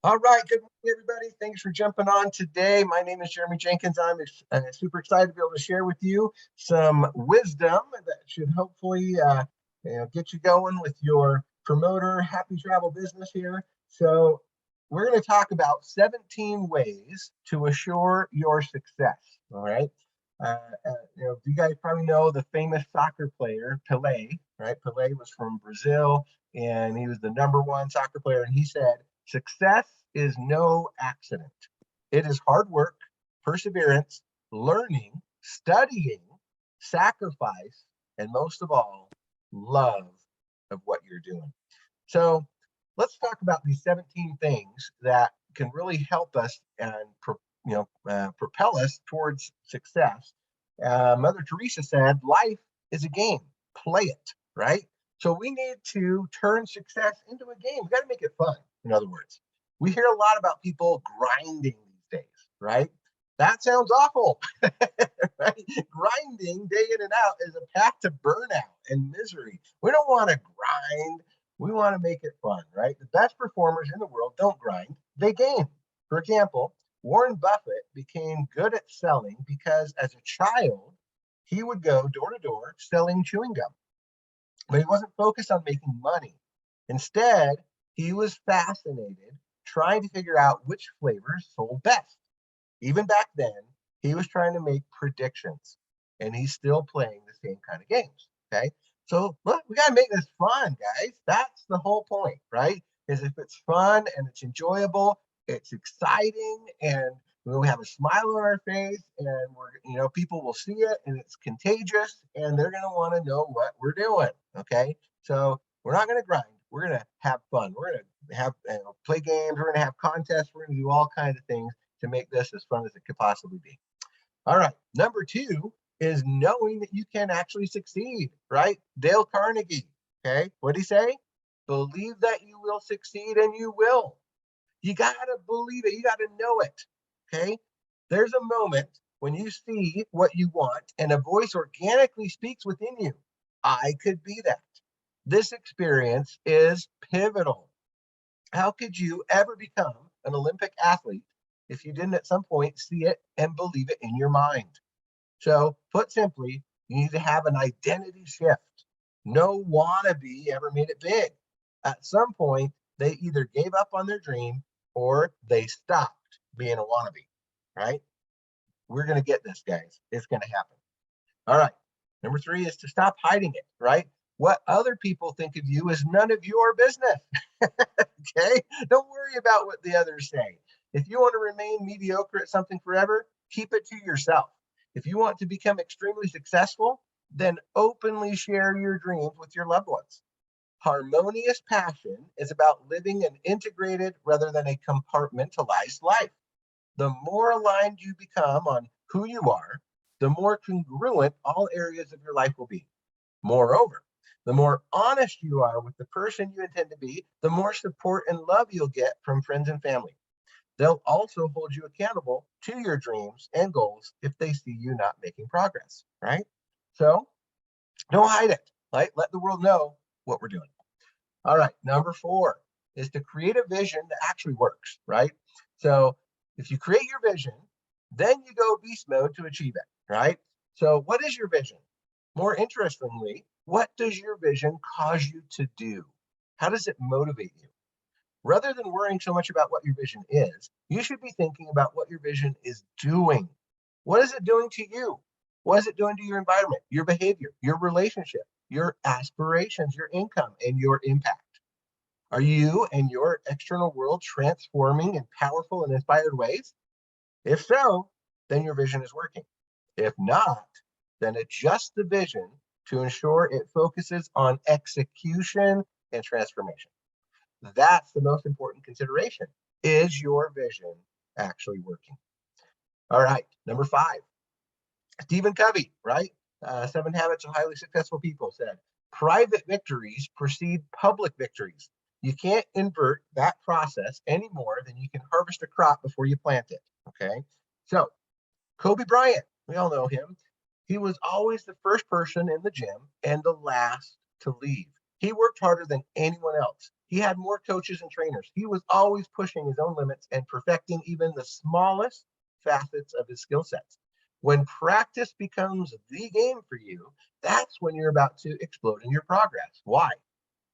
All right, good morning, everybody. Thanks for jumping on today. My name is Jeremy Jenkins. I'm super excited to be able to share with you some wisdom that should hopefully get you going with your promoter happy travel business here. So we're going to talk about 17 ways to assure your success. All right. Uh, you guys probably know the famous soccer player Pele, right? Pele was from Brazil, and he was the number one soccer player. And he said, "Success is no accident. It is hard work, perseverance, learning, studying, sacrifice, and most of all, love of what you're doing." So let's talk about these 17 things that can really help us and propel us towards success. Mother Teresa said, "Life is a game. Play it." Right. So we need to turn success into a game. We got to make it fun. In other words, we hear a lot about people grinding these days. Right. That sounds awful. Right? Grinding day in and out is a path to burnout and misery. We don't want to grind. We want to make it fun, right? The best performers in the world don't grind, they game. For example, Warren Buffett became good at selling because as a child, he would go door to door selling chewing gum, but he wasn't focused on making money. Instead, he was fascinated trying to figure out which flavors sold best. Even back then, he was trying to make predictions, and he's still playing the same kind of games. Okay. So look, we got to make this fun, guys. That's the whole point, right? Is if it's fun and it's enjoyable, it's exciting, and we have a smile on our face, and people will see it, and it's contagious, and they're going to want to know what we're doing. Okay. So we're not going to grind. We're going to have fun. We're going to have play games. We're going to have contests. We're going to do all kinds of things to make this as fun as it could possibly be. All right. Number two is knowing that you can actually succeed, right? Dale Carnegie. Okay. What did he say? Believe that you will succeed and you will. You got to believe it. You got to know it. Okay. There's a moment when you see what you want and a voice organically speaks within you. I could be that. This experience is pivotal. How could you ever become an Olympic athlete if you didn't at some point see it and believe it in your mind? So, put simply, you need to have an identity shift. No wannabe ever made it big. At some point, they either gave up on their dream or they stopped being a wannabe, right? We're going to get this, guys. It's going to happen. All right. Number three is to stop hiding it, right? What other people think of you is none of your business. Okay? Don't worry about what the others say. If you want to remain mediocre at something forever, keep it to yourself. If you want to become extremely successful, then openly share your dreams with your loved ones. Harmonious passion is about living an integrated rather than a compartmentalized life. The more aligned you become on who you are, the more congruent all areas of your life will be. Moreover, the more honest you are with the person you intend to be, the more support and love you'll get from friends and family. They'll also hold you accountable to your dreams and goals if they see you not making progress, right? So don't hide it. Right? Let the world know what we're doing. All right. Number four is to create a vision that actually works, right? So if you create your vision, then you go beast mode to achieve it, right? So what is your vision? More interestingly, what does your vision cause you to do? How does it motivate you? Rather than worrying so much about what your vision is, you should be thinking about what your vision is doing. What is it doing to you? What is it doing to your environment, your behavior, your relationship, your aspirations, your income, and your impact? Are you and your external world transforming in powerful and inspired ways? If so, then your vision is working. If not, then adjust the vision to ensure it focuses on execution and transformation. That's the most important consideration. Is your vision actually working? All right, number five, Stephen Covey, right? Seven Habits of Highly Successful People said, private victories precede public victories. You can't invert that process any more than you can harvest a crop before you plant it. Okay. So, Kobe Bryant, we all know him. He was always the first person in the gym and the last to leave. He worked harder than anyone else. He had more coaches and trainers. He was always pushing his own limits and perfecting even the smallest facets of his skill sets. When practice becomes the game for you, that's when you're about to explode in your progress. Why?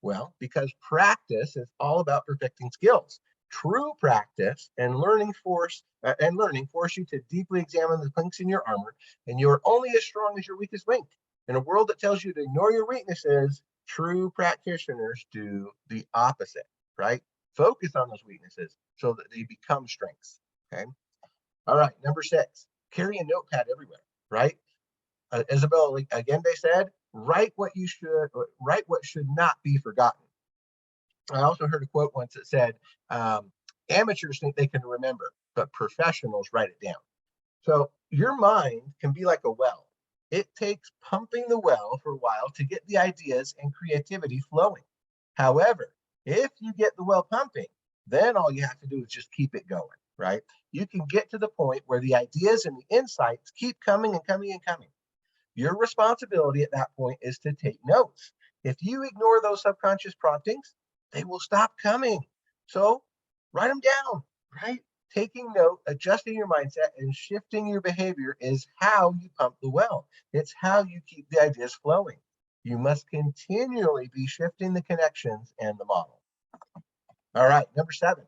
Well, because practice is all about perfecting skills. True practice and learning force you to deeply examine the links in your armor, and you're only as strong as your weakest link. In a world that tells you to ignore your weaknesses, true practitioners do the opposite, right? Focus on those weaknesses so that they become strengths. Okay. All right. Number 6, carry a notepad everywhere, right? Isabel again, they said, write what should not be forgotten. I also heard a quote once that said, amateurs think they can remember, but professionals write it down. So your mind can be like a well. It takes pumping the well for a while to get the ideas and creativity flowing. However, if you get the well pumping, then all you have to do is just keep it going, right? You can get to the point where the ideas and the insights keep coming and coming and coming. Your responsibility at that point is to take notes. If you ignore those subconscious promptings, they will stop coming. So write them down, right? Taking note, adjusting your mindset, and shifting your behavior is how you pump the well. It's how you keep the ideas flowing. You must continually be shifting the connections and the model. All right, number 7,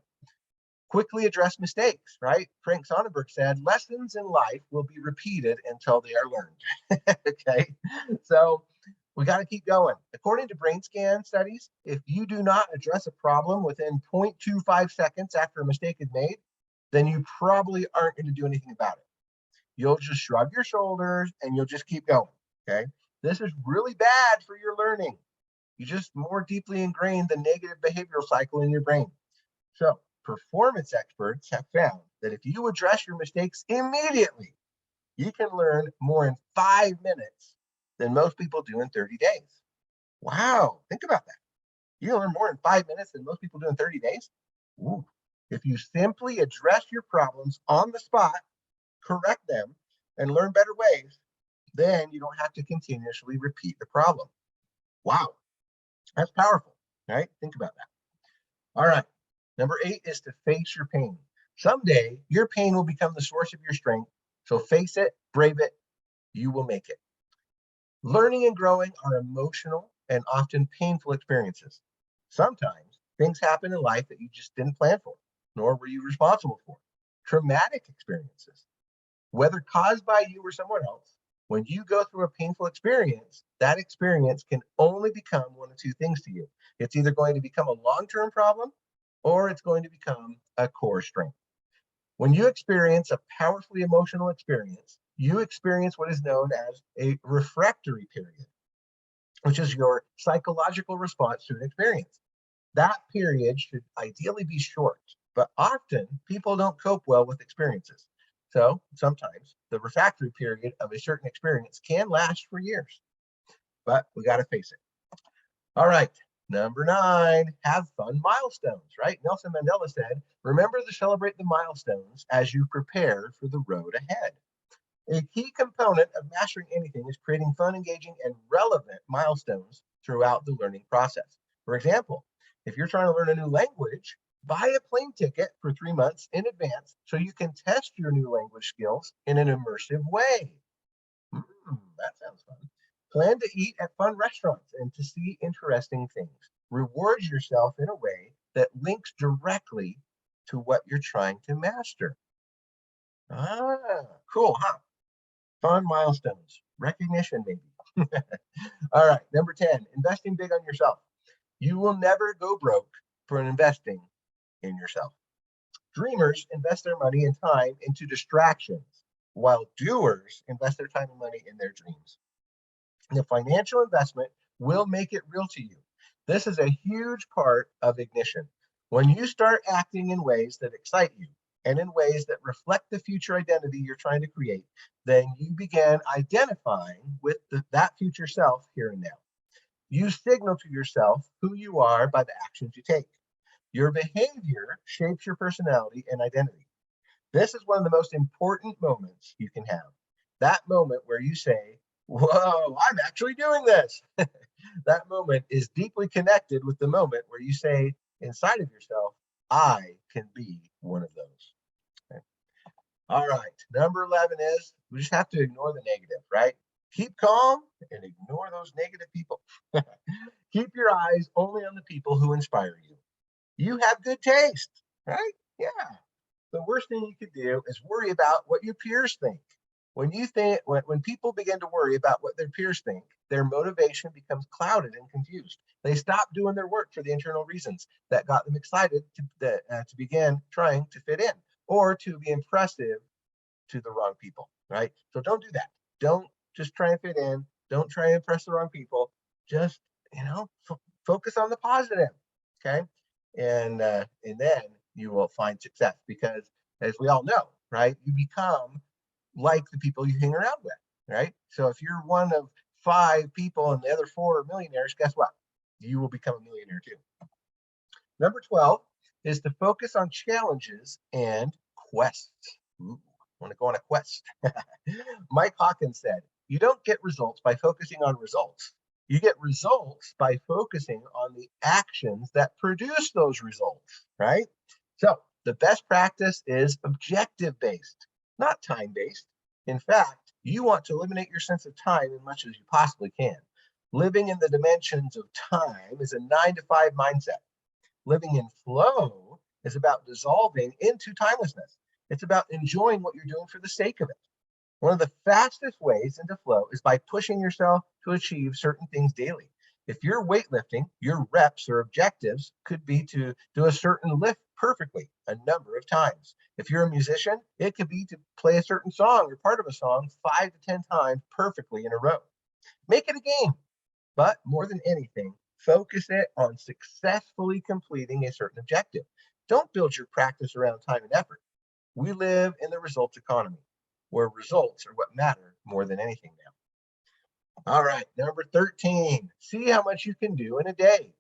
quickly address mistakes, right? Frank Sonnenberg said, lessons in life will be repeated until they are learned. Okay, so we got to keep going. According to brain scan studies, if you do not address a problem within 0.25 seconds after a mistake is made, then you probably aren't going to do anything about it. You'll just shrug your shoulders and you'll just keep going. Okay, this is really bad for your learning. You just more deeply ingrain the negative behavioral cycle in your brain. So performance experts have found that if you address your mistakes immediately, you can learn more in 5 minutes than most people do in 30 days. Wow, think about that. You can learn more in 5 minutes than most people do in 30 days. Ooh. If you simply address your problems on the spot, correct them, and learn better ways, then you don't have to continuously repeat the problem. Wow, that's powerful, right? Think about that. All right. Number 8 is to face your pain. Someday, your pain will become the source of your strength. So face it, brave it, you will make it. Learning and growing are emotional and often painful experiences. Sometimes things happen in life that you just didn't plan for, nor were you responsible for. Traumatic experiences, whether caused by you or someone else, when you go through a painful experience, that experience can only become one of 2 things to you. It's either going to become a long-term problem or it's going to become a core strength. When you experience a powerfully emotional experience, you experience what is known as a refractory period, which is your psychological response to an experience. That period should ideally be short, but often people don't cope well with experiences. So sometimes the refractory period of a certain experience can last for years, but we got to face it. All right, number 9, have fun milestones, right? Nelson Mandela said, remember to celebrate the milestones as you prepare for the road ahead. A key component of mastering anything is creating fun, engaging, and relevant milestones throughout the learning process. For example, if you're trying to learn a new language, buy a plane ticket for 3 months in advance so you can test your new language skills in an immersive way. That sounds fun. Plan to eat at fun restaurants and to see interesting things. Reward yourself in a way that links directly to what you're trying to master. Ah, cool, huh? Fun milestones, recognition, maybe. All right, number 10, investing big on yourself. You will never go broke for investing in yourself. Dreamers invest their money and time into distractions, while doers invest their time and money in their dreams. The financial investment will make it real to you. This is a huge part of ignition. When you start acting in ways that excite you and in ways that reflect the future identity you're trying to create, then you begin identifying with that future self here and now. You signal to yourself who you are by the actions you take. Your behavior shapes your personality and identity. This is one of the most important moments you can have. That moment where you say, whoa, I'm actually doing this. That moment is deeply connected with the moment where you say inside of yourself, I can be one of those. Okay. All right. Number 11 is we just have to ignore the negative, right? Keep calm and ignore those negative people. Keep your eyes only on the people who inspire you. You have good taste, right? Yeah. The worst thing you could do is worry about what your peers think. When people begin to worry about what their peers think, their motivation becomes clouded and confused. They stop doing their work for the internal reasons that got them excited to begin trying to fit in or to be impressive to the wrong people, right? So don't do that. Don't just try and fit in. Don't try and impress the wrong people. Just, focus on the positive, okay? And then you will find success because, as we all know, right, you become like the people you hang around with, right? So if you're one of 5 people and the other 4 are millionaires, guess what? You will become a millionaire too. Number 12 is to focus on challenges and quests. Ooh, I want to go on a quest. Mike Hawkins said, you don't get results by focusing on results. You get results by focusing on the actions that produce those results, right? So the best practice is objective based, not time based. In fact, you want to eliminate your sense of time as much as you possibly can. Living in the dimensions of time is a 9 to 5 mindset. Living in flow is about dissolving into timelessness. It's about enjoying what you're doing for the sake of it. One of the fastest ways into flow is by pushing yourself to achieve certain things daily. If you're weightlifting, your reps or objectives could be to do a certain lift perfectly a number of times. If you're a musician, it could be to play a certain song or part of a song 5 to 10 times perfectly in a row. Make it a game, but more than anything, focus it on successfully completing a certain objective. Don't build your practice around time and effort. We live in the results economy, where results are what matter more than anything now. All right, number 13, see how much you can do in a day.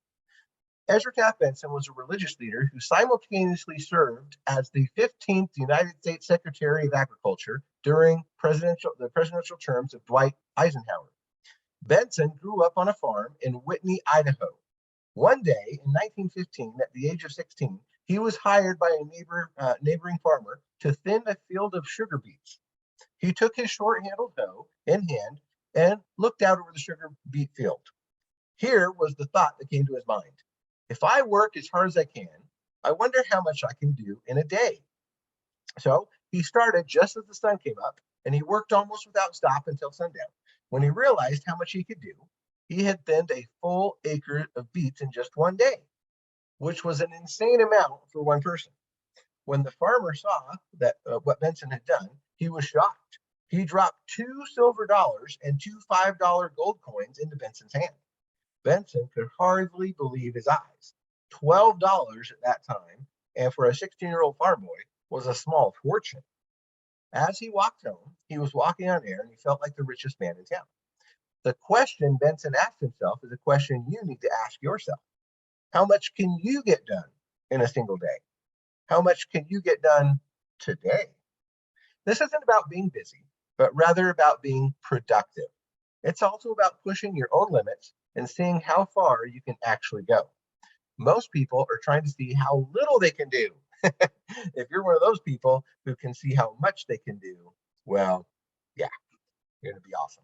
Ezra Taft Benson was a religious leader who simultaneously served as the 15th United States Secretary of Agriculture during the presidential terms of Dwight Eisenhower. Benson grew up on a farm in Whitney, Idaho. One day in 1915, at the age of 16, he was hired by a neighboring farmer to thin a field of sugar beets. He took his short-handled hoe in hand and looked out over the sugar beet field. Here was the thought that came to his mind. If I work as hard as I can, I wonder how much I can do in a day. So he started just as the sun came up, and he worked almost without stop until sundown. When he realized how much he could do, he had thinned a full acre of beets in just one day, which was an insane amount for one person. When the farmer saw that what Benson had done, he was shocked. He dropped 2 silver dollars and 2 $5 gold coins into Benson's hand. Benson could hardly believe his eyes. $12 at that time, and for a 16-year-old farm boy, was a small fortune. As he walked home, he was walking on air and he felt like the richest man in town. The question Benson asked himself is a question you need to ask yourself. How much can you get done in a single day? How much can you get done today? This isn't about being busy, but rather about being productive. It's also about pushing your own limits and seeing how far you can actually go. Most people are trying to see how little they can do. If you're one of those people who can see how much they can do, well, yeah, you're going to be awesome.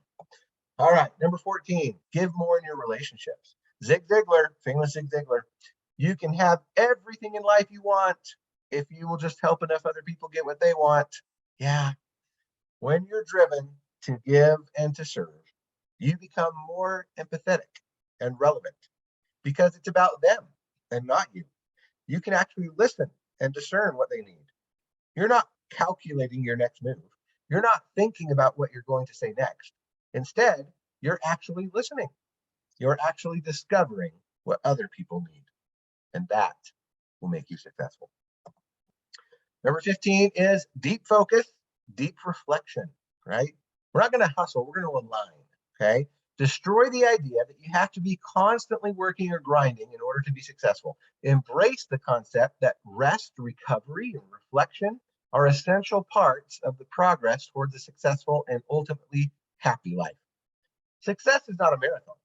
All right, number 14, give more in your relationships. Zig Ziglar, famous Zig Ziglar, you can have everything in life you want if you will just help enough other people get what they want. Yeah, when you're driven to give and to serve, you become more empathetic and relevant because it's about them and not you. You can actually listen and discern what they need. You're not calculating your next move. You're not thinking about what you're going to say next. Instead, you're actually listening. You're actually discovering what other people need. And that will make you successful. Number 15 is deep focus, deep reflection, right? We're not going to hustle. We're going to align, okay? Destroy the idea that you have to be constantly working or grinding in order to be successful. Embrace the concept that rest, recovery, and reflection are essential parts of the progress towards a successful and ultimately happy life. Success is not a marathon.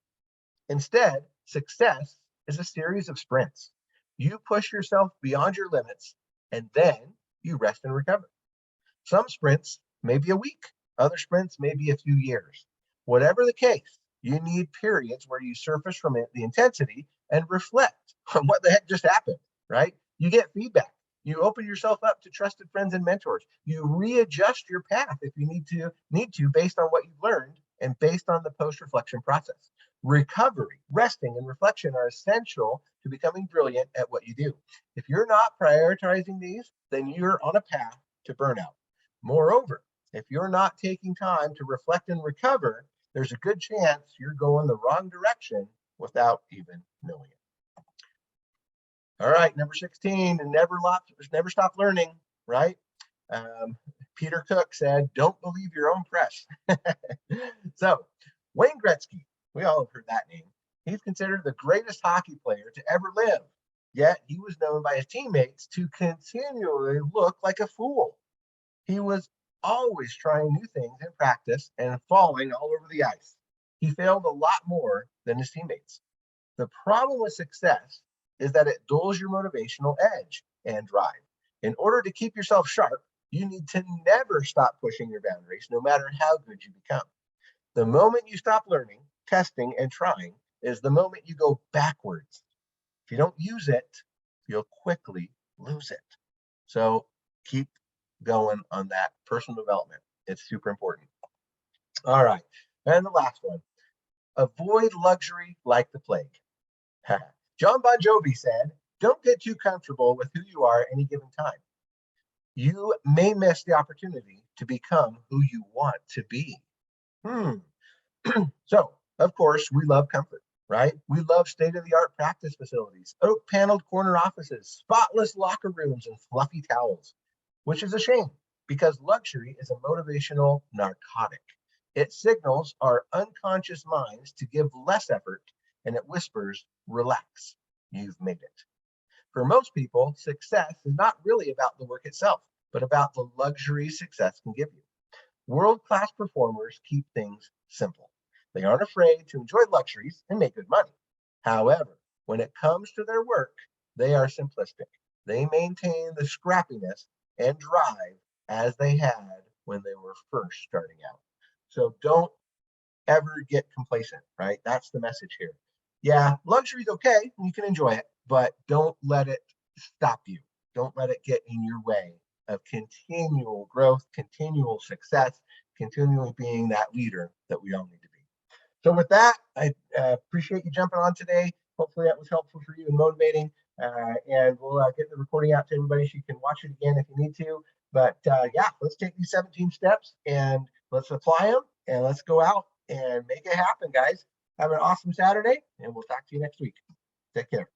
Instead, success is a series of sprints. You push yourself beyond your limits, and then you rest and recover. Some sprints may be a week, other sprints may be a few years. Whatever the case, you need periods where you surface from the intensity and reflect on what the heck just happened, right? You get feedback. You open yourself up to trusted friends and mentors. You readjust your path if you need to based on what you've learned and based on the post-reflection process. Recovery, resting, and reflection are essential to becoming brilliant at what you do. If you're not prioritizing these, then you're on a path to burnout. Moreover, if you're not taking time to reflect and recover, there's a good chance you're going the wrong direction without even knowing it. All right, number 16, and never stop learning, right? Peter Cook said, don't believe your own press. So, Wayne Gretzky, we all have heard that name. He's considered the greatest hockey player to ever live, yet he was known by his teammates to continually look like a fool. He was always trying new things in practice and falling all over the ice. He failed a lot more than his teammates. The problem with success is that it dulls your motivational edge and drive. In order to keep yourself sharp, you need to never stop pushing your boundaries, no matter how good you become. The moment you stop learning, testing, and trying is the moment you go backwards. If you don't use it, you'll quickly lose it. So keep going on that personal development. It's super important. All right. And the last one, avoid luxury like the plague. John Bon Jovi said, don't get too comfortable with who you are at any given time. You may miss the opportunity to become who you want to be. So, of course, we love comfort, right? We love state-of-the-art practice facilities, oak-paneled corner offices, spotless locker rooms, and fluffy towels, which is a shame because luxury is a motivational narcotic. It signals our unconscious minds to give less effort, and it whispers, relax, you've made it. For most people, success is not really about the work itself, but about the luxury success can give you. World-class performers keep things simple. They aren't afraid to enjoy luxuries and make good money. However, when it comes to their work, they are simplistic. They maintain the scrappiness and drive as they had when they were first starting out. So don't ever get complacent, right? That's the message here. Yeah, luxury is okay, you can enjoy it, but don't let it stop you. Don't let it get in your way of continual growth, continual success, continually being that leader that we all need to be. So with that, I appreciate you jumping on today. Hopefully that was helpful for you and motivating. And we'll get the recording out to everybody so you can watch it again if you need to. But yeah, let's take these 17 steps and let's apply them and let's go out and make it happen, guys. Have an awesome Saturday, and we'll talk to you next week. Take care.